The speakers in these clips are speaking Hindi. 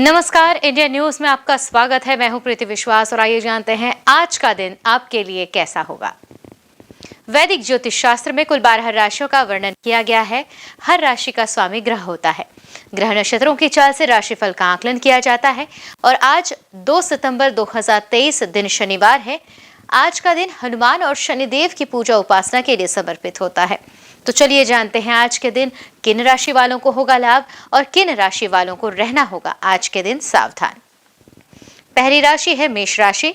नमस्कार, इंडिया न्यूज में आपका स्वागत है। मैं हूं प्रीति विश्वास और आइए जानते हैं आज का दिन आपके लिए कैसा होगा। वैदिक ज्योतिष शास्त्र में कुल 12 राशियों का वर्णन किया गया है। हर राशि का स्वामी ग्रह होता है। ग्रह नक्षत्रों की चाल से राशिफल का आकलन किया जाता है और आज 2 सितंबर 2023 दिन शनिवार है। आज का दिन हनुमान और शनिदेव की पूजा उपासना के लिए समर्पित होता है। तो चलिए जानते हैं आज के दिन किन राशि वालों को होगा लाभ और किन राशि वालों को रहना होगा आज के दिन सावधान। पहली राशि है मेष राशि।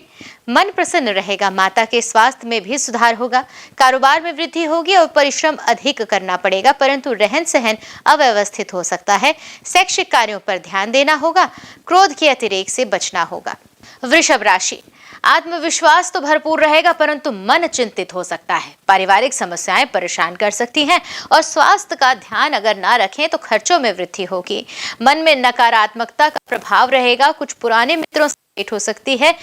मन प्रसन्न रहेगा, माता के स्वास्थ्य में भी सुधार होगा, कारोबार में वृद्धि होगी और परिश्रम अधिक करना पड़ेगा, परंतु रहन सहन अव्यवस्थित हो सकता है। शैक्षिक कार्यों पर ध्यान देना होगा, क्रोध के अतिरेक से बचना होगा। वृषभ राशि। आत्मविश्वास तो भरपूर रहेगा परंतु मन चिंतित हो सकता है। पारिवारिक समस्याएं परेशान कर सकती हैं और स्वास्थ्य का ध्यान अगर ना रखें तो खर्चों में वृद्धि होगी। मन में नकारात्मकता का प्रभाव रहेगा, कुछ पुराने मित्रों से भेंट हो सकती है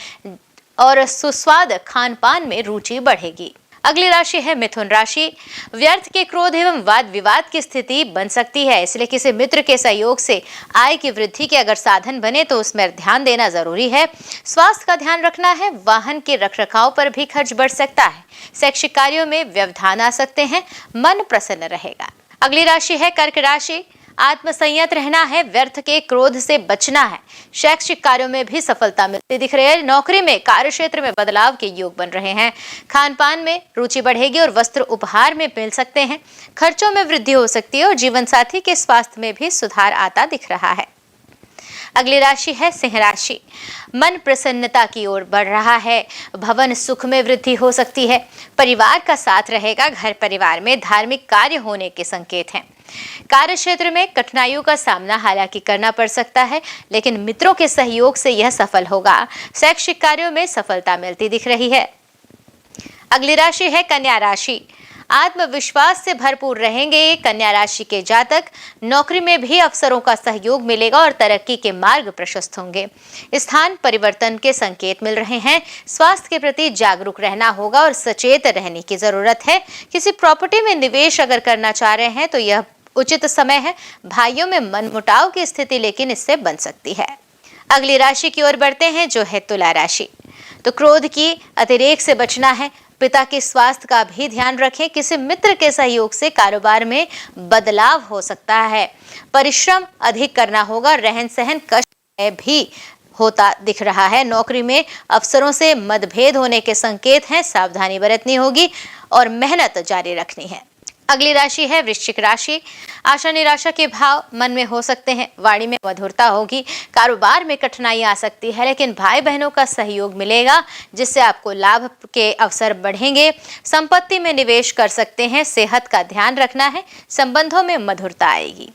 और सुस्वाद खान पान में रुचि बढ़ेगी। अगली राशि है मिथुन राशि। व्यर्थ के क्रोध एवं वाद विवाद की स्थिति बन सकती है, इसलिए किसी मित्र के सहयोग से आय की वृद्धि के अगर साधन बने तो उसमें ध्यान देना जरूरी है। स्वास्थ्य का ध्यान रखना है, वाहन के रखरखाव पर भी खर्च बढ़ सकता है। शैक्षिक कार्यों में व्यवधान आ सकते हैं, मन प्रसन्न रहेगा। अगली राशि है कर्क राशि। आत्मसंयत रहना है, व्यर्थ के क्रोध से बचना है। शैक्षिक कार्यों में भी सफलता मिलती दिख रही है। नौकरी में कार्य क्षेत्र में बदलाव के योग बन रहे हैं। खान पान में रुचि बढ़ेगी और वस्त्र उपहार में मिल सकते हैं। खर्चों में वृद्धि हो सकती है और जीवन साथी के स्वास्थ्य में भी सुधार आता दिख रहा है। अगली राशि है सिंह राशि। मन प्रसन्नता की ओर बढ़ रहा है, भवन सुख में वृद्धि हो सकती है। परिवार का साथ रहेगा, घर परिवार में धार्मिक कार्य होने के संकेत हैं। कार्य क्षेत्र में कठिनाइयों का सामना हालांकि करना पड़ सकता है, लेकिन मित्रों के सहयोग से यह सफल होगा। शैक्षिक कार्यों में सफलता मिलती दिख रही है। अगली राशि है कन्या राशि। आत्मविश्वास से भरपूर रहेंगे कन्या राशि के जातक। नौकरी में भी अफसरों का सहयोग मिलेगा और तरक्की के मार्ग प्रशस्त होंगे। स्थान परिवर्तन के संकेत मिल रहे हैं। स्वास्थ्य के प्रति जागरूक रहना होगा और सचेत रहने की जरूरत है। किसी प्रॉपर्टी में निवेश अगर करना चाह रहे हैं तो यह उचित समय है। भाइयों में मनमुटाव की स्थिति लेकिन इससे बन सकती है। अगली राशि की ओर बढ़ते हैं जो है तुला राशि। तो क्रोध की अतिरेक से बचना है। पिता के स्वास्थ्य का भी ध्यान रखें। किसी मित्र के सहयोग से कारोबार में बदलाव हो सकता है। परिश्रम अधिक करना होगा। रहन सहन कष्ट में भी होता दिख रहा है। नौकरी में अफसरों से मतभेद होने के संकेत हैं। सावधानी बरतनी होगी और मेहनत जारी रखनी है। अगली राशि है वृश्चिक राशि। आशा निराशा के भाव मन में हो सकते हैं। वाणी में मधुरता होगी। कारोबार में कठिनाई आ सकती है, लेकिन भाई बहनों का सहयोग मिलेगा जिससे आपको लाभ के अवसर बढ़ेंगे। संपत्ति में निवेश कर सकते हैं। सेहत का ध्यान रखना है। संबंधों में मधुरता आएगी।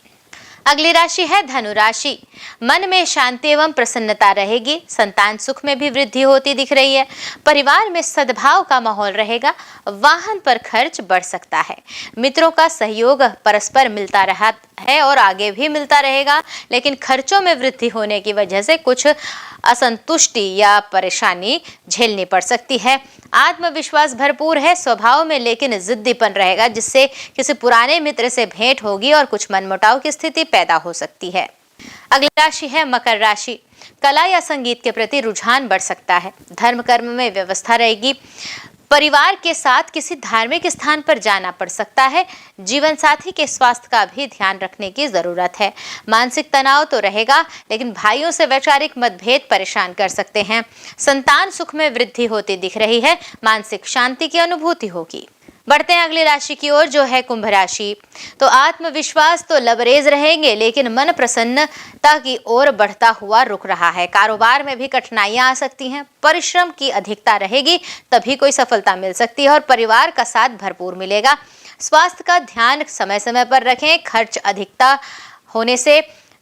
अगली राशि है धनु राशि। मन में शांति एवं प्रसन्नता रहेगी। संतान सुख में भी वृद्धि होती दिख रही है। परिवार में सद्भाव का माहौल रहेगा। वाहन पर खर्च बढ़ सकता है। मित्रों का सहयोग परस्पर मिलता रहा है और आगे भी मिलता रहेगा, लेकिन खर्चों में वृद्धि होने की वजह से कुछ असंतुष्टि या परेशानी झेलनी पड़ सकती है। आत्मविश्वास भरपूर है स्वभाव में, लेकिन जिद्दीपन रहेगा जिससे किसी पुराने मित्र से भेंट होगी और कुछ मनमुटाव की स्थिति पैदा हो सकती है। अगली राशि है मकर राशि। कला या संगीत के प्रति रुझान बढ़ सकता है। धर्म कर्म में व्यवस्था रहेगी। परिवार के साथ किसी धार्मिक स्थान पर जाना पड़ सकता है। जीवन साथी के स्वास्थ्य का भी ध्यान रखने की जरूरत है। मानसिक तनाव तो रहेगा, लेकिन भाइयों से वैचारिक मतभेद परेशान कर सकते हैं। संतान सुख में वृद्धि होती दिख रही है। मानसिक शांति की अनुभूति होगी। बढ़ते हैं अगली राशि की ओर जो है कुंभ राशि। तो आत्मविश्वास तो लबरेज रहेंगे, लेकिन मन प्रसन्नता की ओर बढ़ता हुआ रुक रहा है। कारोबार में भी कठिनाइयां आ सकती हैं। परिश्रम की अधिकता रहेगी, तभी कोई सफलता मिल सकती है और परिवार का साथ भरपूर मिलेगा। स्वास्थ्य का ध्यान समय समय पर रखें। खर्च अधिकता होने से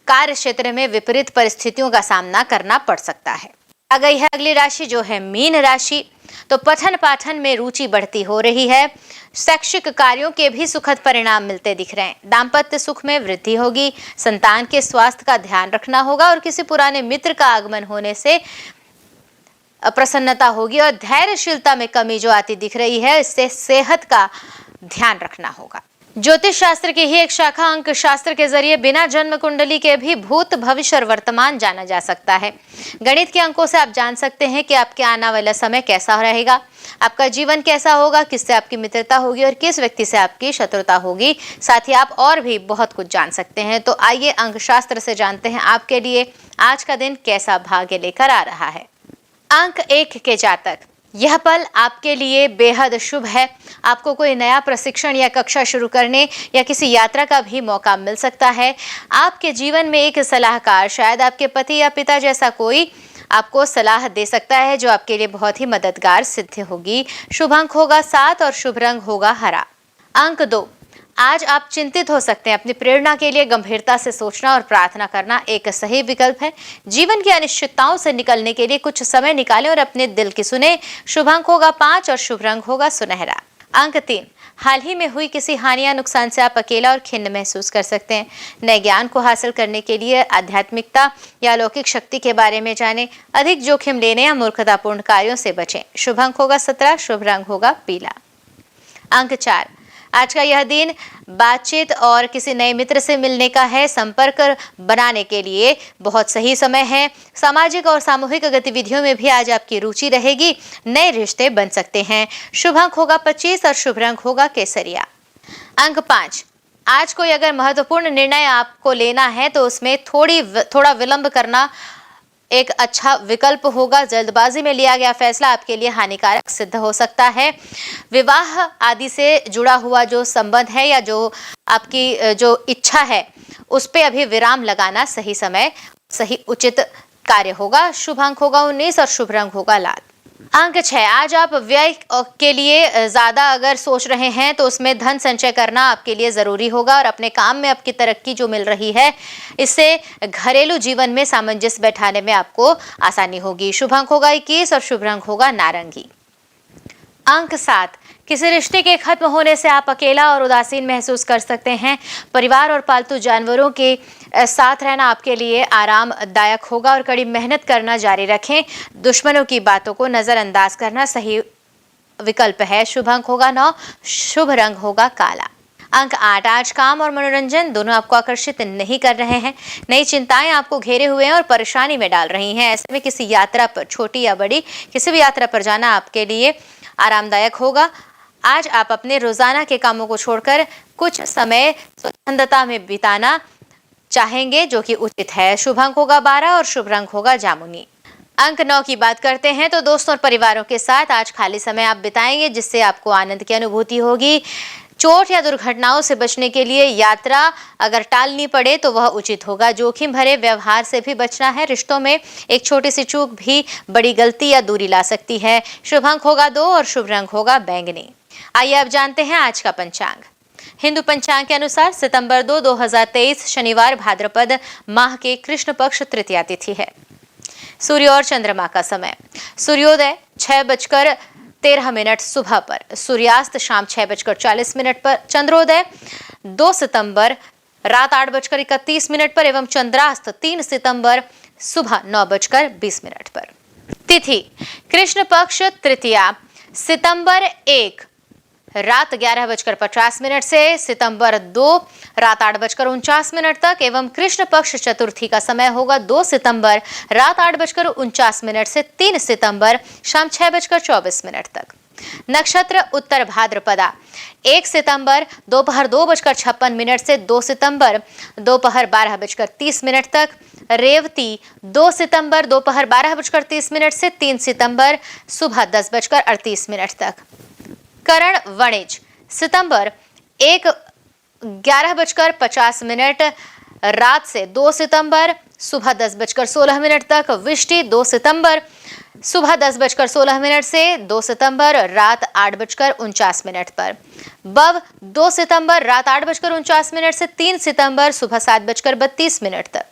कार्य क्षेत्र में विपरीत परिस्थितियों का सामना करना पड़ सकता है। आ गई है अगली राशि जो है मीन राशि। तो पठन पाठन में रुचि बढ़ती हो रही है। शैक्षिक कार्यों के भी सुखद परिणाम मिलते दिख रहे हैं। दाम्पत्य सुख में वृद्धि होगी। संतान के स्वास्थ्य का ध्यान रखना होगा और किसी पुराने मित्र का आगमन होने से प्रसन्नता होगी और धैर्यशीलता में कमी जो आती दिख रही है, इससे सेहत का ध्यान रखना होगा। ज्योतिष शास्त्र की ही एक शाखा अंक शास्त्र के जरिए बिना जन्म कुंडली के भी भूत, भविष्य और वर्तमान जाना जा सकता है। गणित के अंकों से आप जान सकते हैं कि आपके आने वाला समय कैसा रहेगा, आपका जीवन कैसा होगा, किससे आपकी मित्रता होगी और किस व्यक्ति से आपकी शत्रुता होगी। साथ ही आप और भी बहुत कुछ जान सकते हैं। तो आइए अंक शास्त्र से जानते हैं आपके लिए आज का दिन कैसा भाग्य लेकर आ रहा है। अंक 1 के जातक, यह पल आपके लिए बेहद शुभ है। आपको कोई नया प्रशिक्षण या कक्षा शुरू करने या किसी यात्रा का भी मौका मिल सकता है। आपके जीवन में एक सलाहकार, शायद आपके पति या पिता जैसा कोई, आपको सलाह दे सकता है जो आपके लिए बहुत ही मददगार सिद्ध होगी। शुभ अंक होगा 7 और शुभ रंग होगा हरा। अंक 2, आज आप चिंतित हो सकते हैं। अपनी प्रेरणा के लिए गंभीरता से सोचना और प्रार्थना करना एक सही विकल्प है। जीवन की अनिश्चितताओं से निकलने के लिए कुछ समय निकालें और अपने दिल की सुने। शुभ अंक होगा 5 और शुभ रंग होगा सुनहरा। अंक 3, हाल ही में हुई किसी हानि या नुकसान से आप अकेला और खिन्न महसूस कर सकते हैं। नए ज्ञान को हासिल करने के लिए आध्यात्मिकता या अलौकिक शक्ति के बारे में जानें। अधिक जोखिम लेने या मूर्खतापूर्ण कार्यों से बचें। शुभ अंक होगा 17, शुभ रंग होगा पीला। अंक 4, आज का यह दिन बातचीत और किसी नए मित्र से मिलने का है। संपर्क बनाने के लिए बहुत सही समय है। सामाजिक और सामूहिक गतिविधियों में भी आज आपकी रुचि रहेगी। नए रिश्ते बन सकते हैं। शुभ अंक होगा 25 और शुभ रंग होगा केसरिया। अंक 5, आज कोई अगर महत्वपूर्ण निर्णय आपको लेना है तो उसमें थोड़ा विलंब करना एक अच्छा विकल्प होगा। जल्दबाजी में लिया गया फैसला आपके लिए हानिकारक सिद्ध हो सकता है। विवाह आदि से जुड़ा हुआ जो संबंध है या जो आपकी जो इच्छा है उस पे अभी विराम लगाना सही समय, सही उचित कार्य होगा। शुभ अंक होगा 19 और शुभ रंग होगा लाल। अंक 6, आज आप व्यय के लिए ज्यादा अगर सोच रहे हैं तो उसमें धन संचय करना आपके लिए जरूरी होगा और अपने काम में आपकी तरक्की जो मिल रही है इससे घरेलू जीवन में सामंजस्य बैठाने में आपको आसानी होगी। शुभ अंक होगा 21 और शुभ रंग होगा नारंगी। अंक 7, किसी रिश्ते के खत्म होने से आप अकेला और उदासीन महसूस कर सकते हैं। परिवार और पालतू जानवरों के साथ रहना आपके लिए आरामदायक होगा और कड़ी मेहनत करना जारी रखें। दुश्मनों की बातों को नजरअंदाज करना सही विकल्प है। शुभ अंक होगा 9, शुभ रंग होगा काला। अंक 8, आज काम और मनोरंजन दोनों आपको आकर्षित नहीं कर रहे हैं। नई चिंताएं आपको घेरे हुए हैं और परेशानी में डाल रही हैं। ऐसे में किसी यात्रा पर, छोटी या बड़ी, किसी भी यात्रा पर जाना आपके लिए आरामदायक होगा। आज आप अपने रोजाना के कामों को छोड़कर कुछ समय स्वच्छंदता में बिताना चाहेंगे जो कि उचित है। शुभ अंक होगा 12 और शुभ रंग होगा जामुनी। अंक 9 की बात करते हैं तो दोस्तों और परिवारों के साथ आज खाली समय आप बिताएंगे जिससे आपको आनंद की अनुभूति होगी। चोट या दुर्घटनाओं से बचने के लिए यात्रा अगर टालनी पड़े तो वह उचित होगा। जोखिम भरे व्यवहार से भी बचना है। रिश्तों में एक छोटी सी चूक भी बड़ी गलती या दूरी ला सकती है। शुभ अंक होगा 2 और शुभ रंग होगा बैंगनी। आइए अब जानते हैं आज का पंचांग। हिंदू पंचांग के अनुसार सितंबर 2, 2023 शनिवार भाद्रपद माह के कृष्ण पक्ष तृतीया तिथि है। सूर्य और चंद्रमा का समय, सूर्योदय 6:13 सुबह पर, सूर्यास्त शाम 6:40 पर, चंद्रोदय 2 सितंबर रात 8:31 पर एवं चंद्रास्त 3 सितंबर सुबह 9:20 पर। तिथि कृष्ण पक्ष तृतीया सितंबर 1 रात 11:50 से सितंबर 2 रात 8:49 तक एवं कृष्ण पक्ष चतुर्थी का समय होगा 2 सितंबर रात 8:49 से 3 सितंबर शाम 6:24 तक। नक्षत्र उत्तर भाद्रपदा 1 सितंबर दोपहर 2:56 से 2 सितंबर दोपहर 12:30 तक। रेवती 2 सितंबर दोपहर 12:30 से 3 सितंबर सुबह 10:38 तक। करण वणिज सितंबर 1 11:50 रात से 2 सितंबर सुबह 10:16 तक। विष्टि 2 सितंबर सुबह 10:16 से 2 सितंबर रात 8:49 पर। बव 2 सितंबर रात 8:49 से 3 सितंबर सुबह 7:32 तक।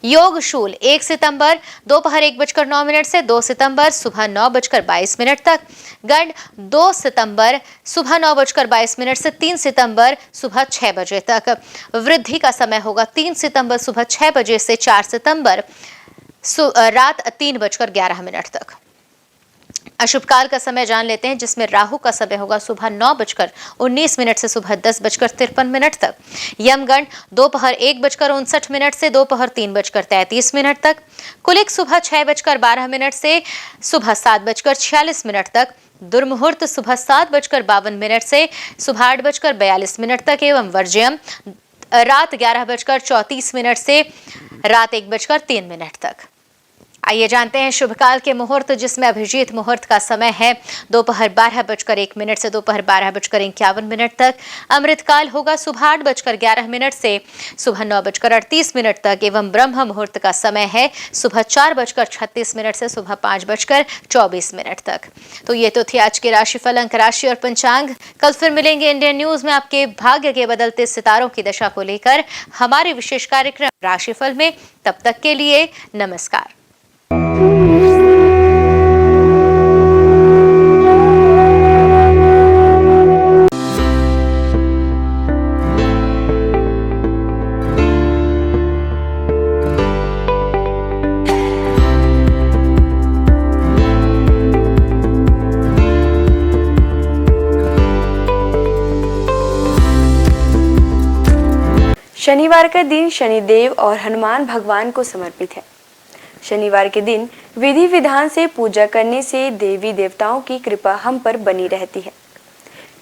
योग शूल 1 सितंबर दोपहर 1:09 से 2 सितंबर सुबह 9:22 तक। गंड 2 सितंबर सुबह 9:22 से 3 सितंबर सुबह 6 बजे तक। वृद्धि का समय होगा 3 सितंबर सुबह 6 बजे से 4 सितंबर रात 3:11 तक। अशुभ काल का समय जान लेते हैं, जिसमें राहु का समय होगा सुबह 9:19 से सुबह 10:53 तक। यमगंड दोपहर 1:59 से दोपहर 3:33 तक। कुलिक सुबह 6:12 से सुबह 7:46 तक। दुर्मुहूर्त सुबह 7:52 से सुबह 8:42 तक एवं वर्ज्यम रात 11:34 से रात 1:03 तक। आइए जानते हैं शुभ काल के मुहूर्त, जिसमें अभिजीत मुहूर्त का समय है दोपहर 12:01 से दोपहर 12:51 तक। अमृत काल होगा सुबह 8:11 से सुबह 9:38 तक एवं ब्रह्म मुहूर्त का समय है सुबह 4:36 से सुबह 5:24 तक। तो ये तो थी आज के राशिफल, अंक राशि और पंचांग। कल फिर मिलेंगे इंडियन न्यूज में आपके भाग्य के बदलते सितारों की दशा को लेकर हमारे विशेष कार्यक्रम राशिफल में। तब तक के लिए नमस्कार। शनिवार का दिन शनिदेव और हनुमान भगवान को समर्पित है। शनिवार के दिन विधि विधान से पूजा करने से देवी देवताओं की कृपा हम पर बनी रहती है।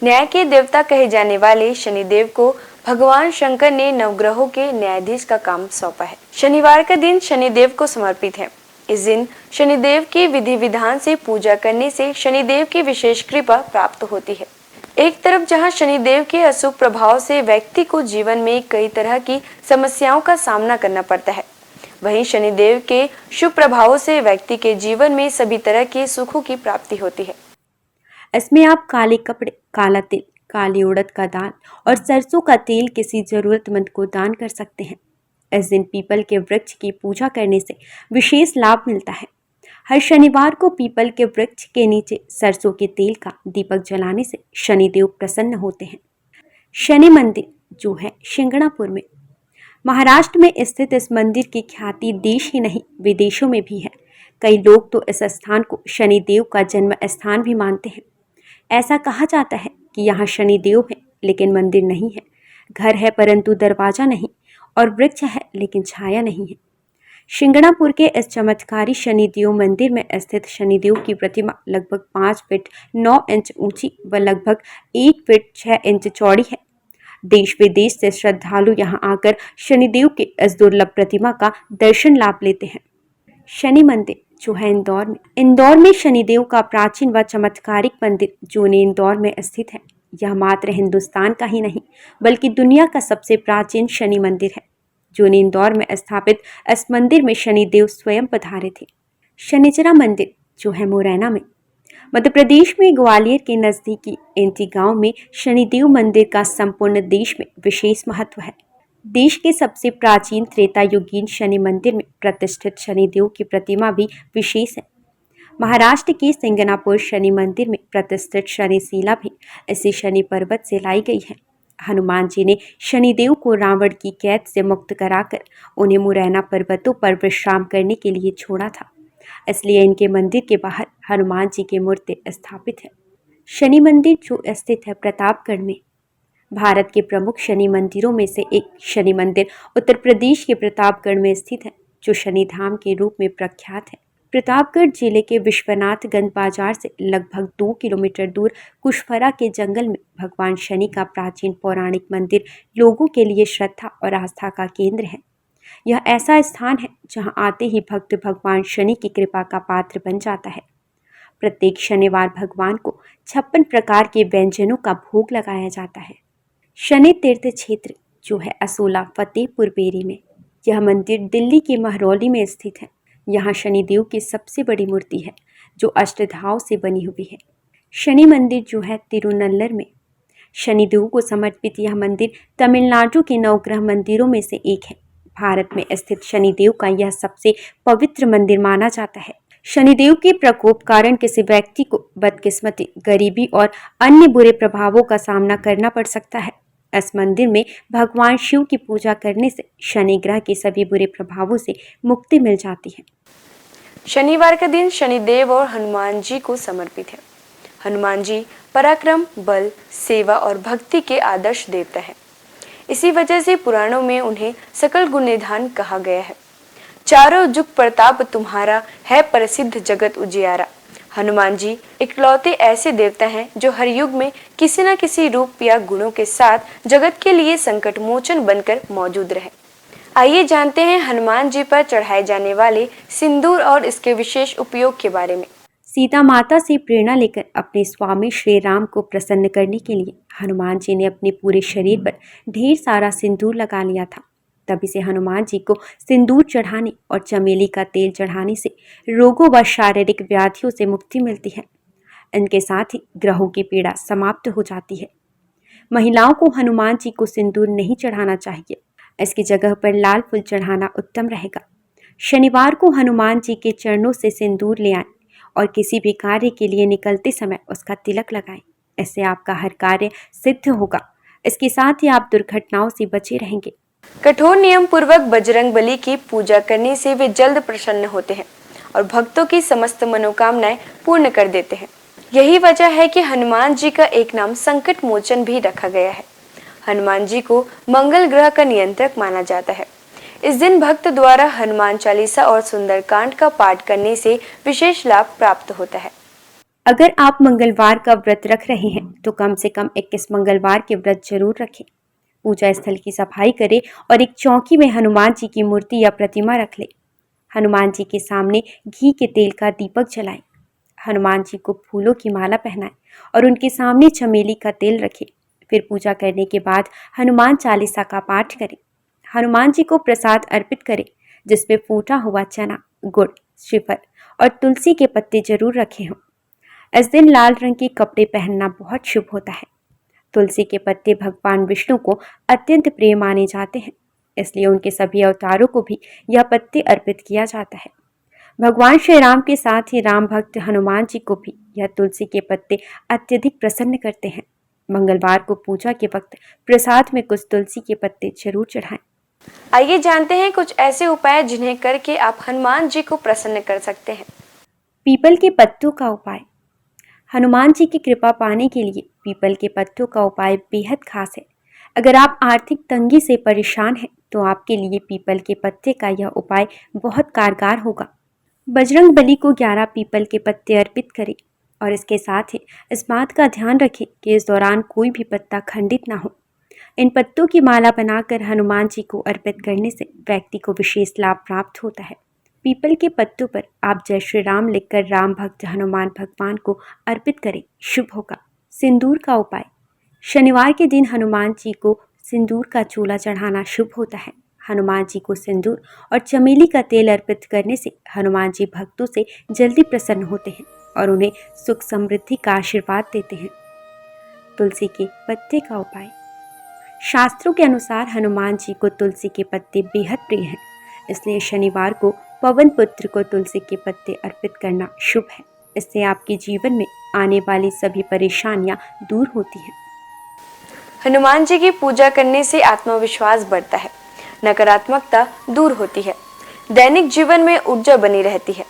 न्याय के देवता कहे जाने वाले शनिदेव को भगवान शंकर ने नवग्रहों के न्यायाधीश का काम सौंपा है। शनिवार का दिन शनिदेव को समर्पित है। इस दिन शनिदेव की विधि विधान से पूजा करने से शनिदेव की विशेष कृपा प्राप्त होती है। एक तरफ जहां शनिदेव के अशुभ प्रभाव से व्यक्ति को जीवन में कई तरह की समस्याओं का सामना करना पड़ता है, वहीं शनिदेव के शुभ प्रभावों से व्यक्ति के जीवन में सभी तरह के सुखों की प्राप्ति होती है। इसमें आप काले कपड़े, काला तिल, काली उड़द का दाल और सरसों का तेल किसी जरूरतमंद को दान कर सकते हैं। इस दिन पीपल के वृक्ष की पूजा करने से विशेष लाभ मिलता है। हर शनिवार को पीपल के वृक्ष के नीचे सरसों के तेल का दीपक जलाने से शनिदेव प्रसन्न होते हैं। शनि मंदिर जो है शिंगणापुर में, महाराष्ट्र में स्थित इस मंदिर की ख्याति देश ही नहीं विदेशों में भी है। कई लोग तो इस स्थान को शनिदेव का जन्म स्थान भी मानते हैं। ऐसा कहा जाता है कि यहाँ शनिदेव है लेकिन मंदिर नहीं है, घर है परंतु दरवाजा नहीं, और वृक्ष है लेकिन छाया नहीं है। शिंगणापुर के इस चमत्कारी शनिदेव मंदिर में स्थित शनिदेव की प्रतिमा लगभग 5 फीट 9 इंच ऊंची व लगभग 1 फीट 6 इंच चौड़ी है। देश विदेश से श्रद्धालु यहाँ आकर शनिदेव के इस दुर्लभ प्रतिमा का दर्शन लाभ लेते हैं। शनि मंदिर जो है इंदौर में शनिदेव का प्राचीन व चमत्कारिक मंदिर जो ने इंदौर में स्थित है। यह मात्र हिंदुस्तान का ही नहीं बल्कि दुनिया का सबसे प्राचीन शनि मंदिर है। जो ने इंदौर में स्थापित इस मंदिर में शनिदेव स्वयं पधारे थे। शनिचरा मंदिर जो है मुरैना में, मध्य प्रदेश में ग्वालियर के नजदीकी एंटी गांव में शनिदेव मंदिर का संपूर्ण देश में विशेष महत्व है। देश के सबसे प्राचीन त्रेता युगीन शनि मंदिर में प्रतिष्ठित शनिदेव की प्रतिमा भी विशेष है। महाराष्ट्र के सिंगनापुर शनि मंदिर में प्रतिष्ठित शनिशिला भी इसी शनि पर्वत से लाई गई है। हनुमान जी ने शनिदेव को रावण की कैद से मुक्त कराकर उन्हें मुरैना पर्वतों पर विश्राम करने के लिए छोड़ा था, इसलिए इनके मंदिर के बाहर हनुमान जी की मूर्ति स्थापित है। शनि मंदिर जो स्थित है प्रतापगढ़ में, भारत के प्रमुख शनि मंदिरों में से एक शनि मंदिर उत्तर प्रदेश के प्रतापगढ़ में स्थित है, जो शनि धाम के रूप में प्रख्यात है। प्रतापगढ़ जिले के विश्वनाथगंज बाजार से लगभग 2 किलोमीटर दूर कुशफरा के जंगल में भगवान शनि का प्राचीन पौराणिक मंदिर लोगों के लिए श्रद्धा और आस्था का केंद्र है। यह ऐसा स्थान है जहां आते ही भक्त भगवान शनि की कृपा का पात्र बन जाता है। प्रत्येक शनिवार भगवान को 56 प्रकार के व्यंजनों का भोग लगाया जाता है। शनि तीर्थ क्षेत्र जो है असोला फतेहपुर बेरी में, यह मंदिर दिल्ली के महरौली में स्थित है। यहाँ शनिदेव की सबसे बड़ी मूर्ति है जो अष्टधाव से बनी हुई है। शनि मंदिर जो है तिरुनल्लर में, शनिदेव को समर्पित यह मंदिर तमिलनाडु के नवग्रह मंदिरों में से एक है। भारत में स्थित शनिदेव का यह सबसे पवित्र मंदिर माना जाता है। शनिदेव के प्रकोप कारण किसी व्यक्ति को बदकिस्मती, गरीबी और अन्य बुरे प्रभावों का सामना करना पड़ सकता है। इस मंदिर में भगवान शिव की पूजा करने से शनि ग्रह के सभी बुरे प्रभावों से मुक्ति मिल जाती है। शनिवार का दिन शनिदेव और हनुमान जी को समर्पित है। हनुमान जी पराक्रम, बल, सेवा और भक्ति के आदर्श देवता है। इसी वजह से पुराणों में उन्हें सकल गुण निधान कहा गया है। चारों जुग प्रताप तुम्हारा है, प्रसिद्ध जगत उजियारा। हनुमान जी इकलौते ऐसे देवता हैं जो हर युग में किसी न किसी रूप या गुणों के साथ जगत के लिए संकट मोचन बनकर मौजूद रहे। आइए जानते हैं हनुमान जी पर चढ़ाए जाने वाले सिंदूर और इसके विशेष उपयोग के बारे में। सीता माता से प्रेरणा लेकर अपने स्वामी श्री राम को प्रसन्न करने के लिए हनुमान जी ने अपने पूरे शरीर पर ढेर सारा सिंदूर लगा लिया था। तभी से हनुमान जी को सिंदूर चढ़ाने और चमेली का तेल चढ़ाने से रोगों व शारीरिक व्याधियों से मुक्ति मिलती है। इनके साथ ही ग्रहों की पीड़ा समाप्त हो जाती है। महिलाओं को हनुमान जी को सिंदूर नहीं चढ़ाना चाहिए। इसकी जगह पर लाल फूल चढ़ाना उत्तम रहेगा। शनिवार को हनुमान जी के चरणों से सिंदूर ले आएं और किसी भी कार्य के लिए निकलते समय उसका तिलक लगाएं। इससे आपका हर कार्य सिद्ध होगा। इसके साथ ही आप दुर्घटनाओं से बचे रहेंगे। कठोर नियम पूर्वक बजरंग बली की पूजा करने से वे जल्द प्रसन्न होते हैं और भक्तों की समस्त मनोकामनाएं पूर्ण कर देते हैं। यही वजह है कि हनुमान जी का एक नाम संकट मोचन भी रखा गया है। हनुमान जी को मंगल ग्रह का नियंत्रक माना जाता है। इस दिन भक्त द्वारा हनुमान चालीसा और सुंदरकांड का पाठ करने से विशेष लाभ प्राप्त होता है। अगर आप मंगलवार का व्रत रख रहे हैं तो कम से कम 21 मंगलवार के व्रत जरूर रखें। पूजा स्थल की सफाई करें और एक चौकी में हनुमान जी की मूर्ति या प्रतिमा रख लें। हनुमान जी के सामने घी के तेल का दीपक जलाएं। हनुमान जी को फूलों की माला पहनाएं और उनके सामने चमेली का तेल रखें। फिर पूजा करने के बाद हनुमान चालीसा का पाठ करें। हनुमान जी को प्रसाद अर्पित करें जिसमें फूटा हुआ चना, गुड़, श्रीफल और तुलसी के पत्ते जरूर रखे हों। इस दिन लाल रंग के कपड़े पहनना बहुत शुभ होता है। तुलसी के पत्ते भगवान विष्णु को अत्यंत प्रिय माने जाते हैं, इसलिए उनके सभी अवतारों को भी यह पत्ते अर्पित किया जाता है। भगवान श्री राम के साथ ही राम भक्त हनुमान जी को भी यह तुलसी के पत्ते अत्यधिक प्रसन्न करते हैं। मंगलवार को पूजा के वक्त प्रसाद में कुछ तुलसी के पत्ते जरूर चढ़ाएं। आइए जानते हैं कुछ ऐसे उपाय जिन्हें करके आप हनुमान जी को प्रसन्न कर सकते हैं। पीपल के पत्तों का उपाय। हनुमान जी की कृपा पाने के लिए पीपल के पत्तों का उपाय बेहद खास है। अगर आप आर्थिक तंगी से परेशान हैं तो आपके लिए पीपल के पत्ते का यह उपाय बहुत कारगर होगा। बजरंग बली को 11 पीपल के पत्ते अर्पित करें और इसके साथ ही इस बात का ध्यान रखें कि इस दौरान कोई भी पत्ता खंडित ना हो। इन पत्तों की माला बनाकर हनुमान जी को अर्पित करने से व्यक्ति को विशेष लाभ प्राप्त होता है। पीपल के पत्तों पर आप जय श्री राम लिखकर राम भक्त हनुमान भगवान को अर्पित करें, शुभ होगा। सिंदूर का उपाय। शनिवार के दिन हनुमान जी को सिंदूर का चूल्हा चढ़ाना शुभ होता है। हनुमान जी को सिंदूर और चमेली का तेल अर्पित करने से हनुमान जी भक्तों से जल्दी प्रसन्न होते हैं और उन्हें सुख समृद्धि का आशीर्वाद देते हैं। तुलसी के पत्ते का उपाय। शास्त्रों के अनुसार हनुमान जी को तुलसी के पत्ते बेहद प्रिय हैं, इसलिए शनिवार को पवन पुत्र को तुलसी के पत्ते अर्पित करना शुभ है। इससे आपके जीवन में आने वाली सभी परेशानियां दूर होती हैं। हनुमान जी की पूजा करने से आत्मविश्वास बढ़ता है, नकारात्मकता दूर होती है, दैनिक जीवन में ऊर्जा बनी रहती है।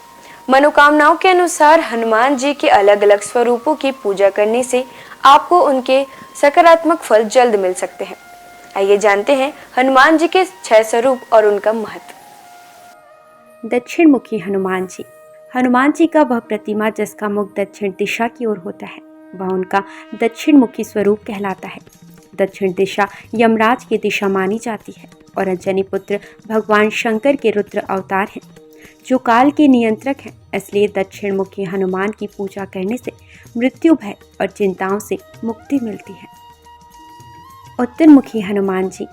मनोकामनाओं के अनुसार हनुमान जी के अलग अलग स्वरूपों की पूजा करने से आपको उनके सकारात्मक फल जल्द मिल सकते हैं। आइए जानते हैं हनुमान जी के 6 स्वरूप और उनका महत्व। दक्षिण मुखी हनुमान जी। हनुमान जी का वह प्रतिमा जिसका मुख दक्षिण दिशा की ओर होता है, वह उनका दक्षिण मुखी स्वरूप कहलाता है। दक्षिण दिशा यमराज की दिशा मानी जाती है और अंजनी पुत्र भगवान शंकर के रुद्र अवतार हैं, जो काल के नियंत्रक हैं। इसलिए दक्षिण मुखी हनुमान की पूजा करने से मृत्यु भय और चिंताओं से मुक्ति मिलती है। उत्तर मुखी हनुमान जी।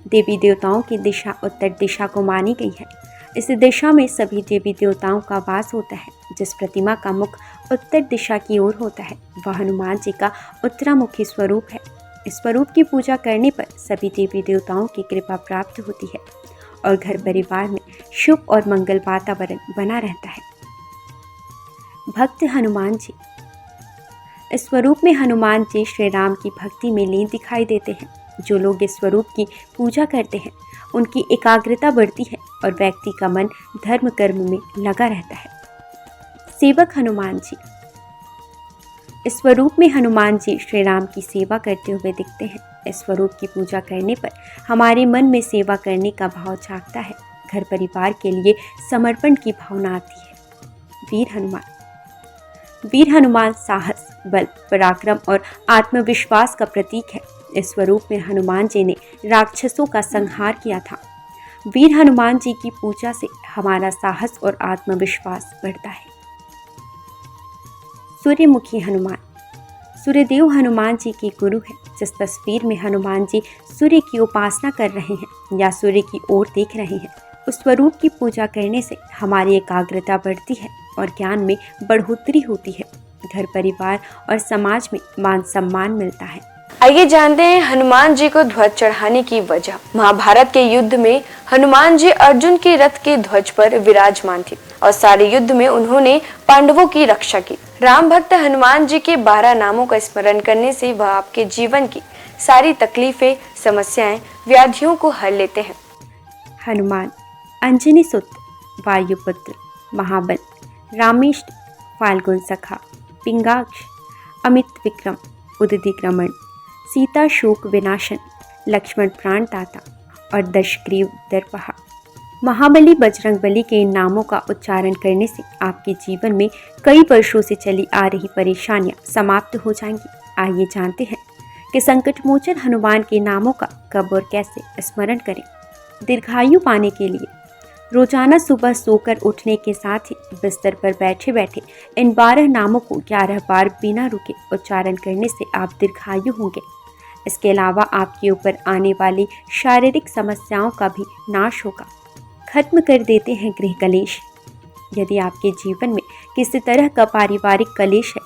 देवी देवताओं की दिशा उत्तर दिशा को मानी गई है। इस दिशा में सभी देवी देवताओं का वास होता है। जिस प्रतिमा का मुख उत्तर दिशा की ओर होता है, वह हनुमान जी का उत्तरामुखी स्वरूप है। इस स्वरूप की पूजा करने पर सभी देवी देवताओं की कृपा प्राप्त होती है और घर परिवार में शुभ और मंगल वातावरण बना रहता है। भक्त हनुमान जी। इस स्वरूप में हनुमान जी श्री राम की भक्ति में लीन दिखाई देते हैं। जो लोग इस स्वरूप की पूजा करते हैं उनकी एकाग्रता बढ़ती है और व्यक्ति का मन धर्म कर्म में लगा रहता है। सेवक हनुमान जी। इस स्वरूप में हनुमान जी श्री राम की सेवा करते हुए दिखते हैं। इस स्वरूप की पूजा करने पर हमारे मन में सेवा करने का भाव जागता है। घर परिवार के लिए समर्पण की भावना आती है। वीर हनुमान साहस, बल, पराक्रम और आत्मविश्वास का प्रतीक है। इस स्वरूप में हनुमान जी ने राक्षसों का संहार किया था। वीर हनुमान जी की पूजा से हमारा साहस और आत्मविश्वास बढ़ता है। सूर्यमुखी हनुमान। सूर्यदेव हनुमान जी के गुरु हैं। जिस तस्वीर में हनुमान जी सूर्य की उपासना कर रहे हैं या सूर्य की ओर देख रहे हैं, उस स्वरूप की पूजा करने से हमारी एकाग्रता बढ़ती है और ज्ञान में बढ़ोतरी होती है। घर परिवार और समाज में मान सम्मान मिलता है। आइए जानते हैं हनुमान जी को ध्वज चढ़ाने की वजह। महाभारत के युद्ध में हनुमान जी अर्जुन के रथ के ध्वज पर विराजमान थे और सारे युद्ध में उन्होंने पांडवों की रक्षा की। राम भक्त हनुमान जी के 12 नामों का स्मरण करने से वह आपके जीवन की सारी तकलीफें, समस्याएं, व्याधियों को हर लेते हैं। हनुमान अंजनी सुत, वायुपुत्र, महाबल, रामेष्ट, फाल्गुन सखा, पिंगाक्ष, अमित विक्रम, उदितिक्रमण, सीता शोक विनाशन, लक्ष्मण प्राणदाता और दशग्रीव दर्पहा। महाबली बजरंगबली के इन नामों का उच्चारण करने से आपके जीवन में कई वर्षों से चली आ रही परेशानियां समाप्त हो जाएंगी। आइए जानते हैं कि संकटमोचन हनुमान के नामों का कब और कैसे स्मरण करें। दीर्घायु पाने के लिए रोजाना सुबह सोकर उठने के साथ ही बिस्तर पर बैठे बैठे इन 12 नामों को 11 बार बिना रुके उच्चारण करने से आप दीर्घायु होंगे। इसके अलावा आपके ऊपर आने वाली शारीरिक समस्याओं का भी नाश होगा। खत्म कर देते हैं गृह कलेश। यदि आपके जीवन में किसी तरह का पारिवारिक कलेश है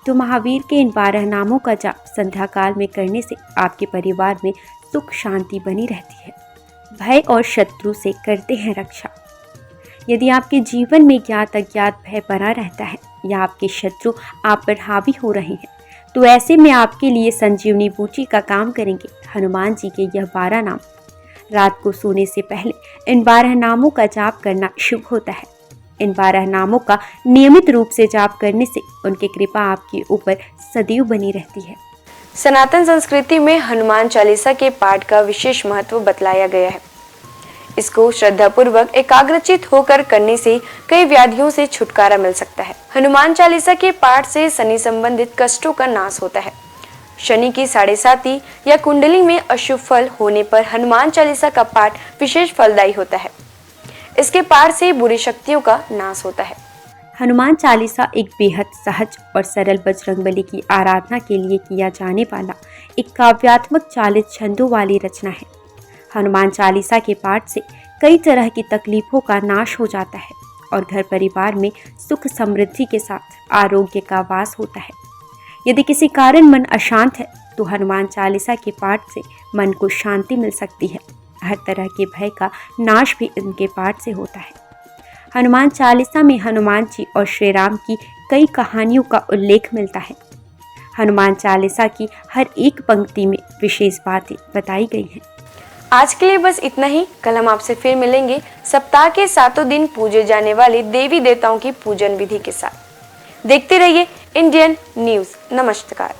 तो महावीर के इन 12 नामों का जाप संध्या काल में करने से आपके परिवार में सुख शांति बनी रहती है। भय और शत्रु से करते हैं रक्षा। यदि आपके जीवन में ज्ञात अज्ञात भय बना रहता है या आपके शत्रु आप पर हावी हो रहे हैं तो ऐसे में आपके लिए संजीवनी बूटी का काम करेंगे हनुमान जी के यह 12 नाम। रात को सोने से पहले इन 12 नामों का जाप करना शुभ होता है। इन 12 नामों का नियमित रूप से जाप करने से उनकी कृपा आपके ऊपर सदैव बनी रहती है। सनातन संस्कृति में हनुमान चालीसा के पाठ का विशेष महत्व बतलाया गया है। इसको श्रद्धापूर्वक एकाग्रचित होकर करने से कई व्याधियों से छुटकारा मिल सकता है। हनुमान चालीसा के पाठ से शनि संबंधित कष्टों का नाश होता है। शनि की 7.5 या कुंडली में अशुभ फल होने पर हनुमान चालीसा का पाठ विशेष फलदायी होता है। इसके पाठ से बुरी शक्तियों का नाश होता है। हनुमान चालीसा एक बेहद सहज और सरल बजरंगबली की आराधना के लिए किया जाने वाला एक काव्यात्मक 40 छंदों वाली रचना है। हनुमान चालीसा के पाठ से कई तरह की तकलीफों का नाश हो जाता है और घर परिवार में सुख समृद्धि के साथ आरोग्य का वास होता है। यदि किसी कारण मन अशांत है तो हनुमान चालीसा के पाठ से मन को शांति मिल सकती है। हर तरह के भय का नाश भी इनके पाठ से होता है। हनुमान चालीसा में हनुमान जी और श्री राम की कई कहानियों का उल्लेख मिलता है। हनुमान चालीसा की हर एक पंक्ति में विशेष बातें बताई गई हैं। आज के लिए बस इतना ही। कल हम आपसे फिर मिलेंगे सप्ताह के 7 दिन पूजे जाने वाले देवी देवताओं की पूजन विधि के साथ। देखते रहिए इंडियन न्यूज़। नमस्कार।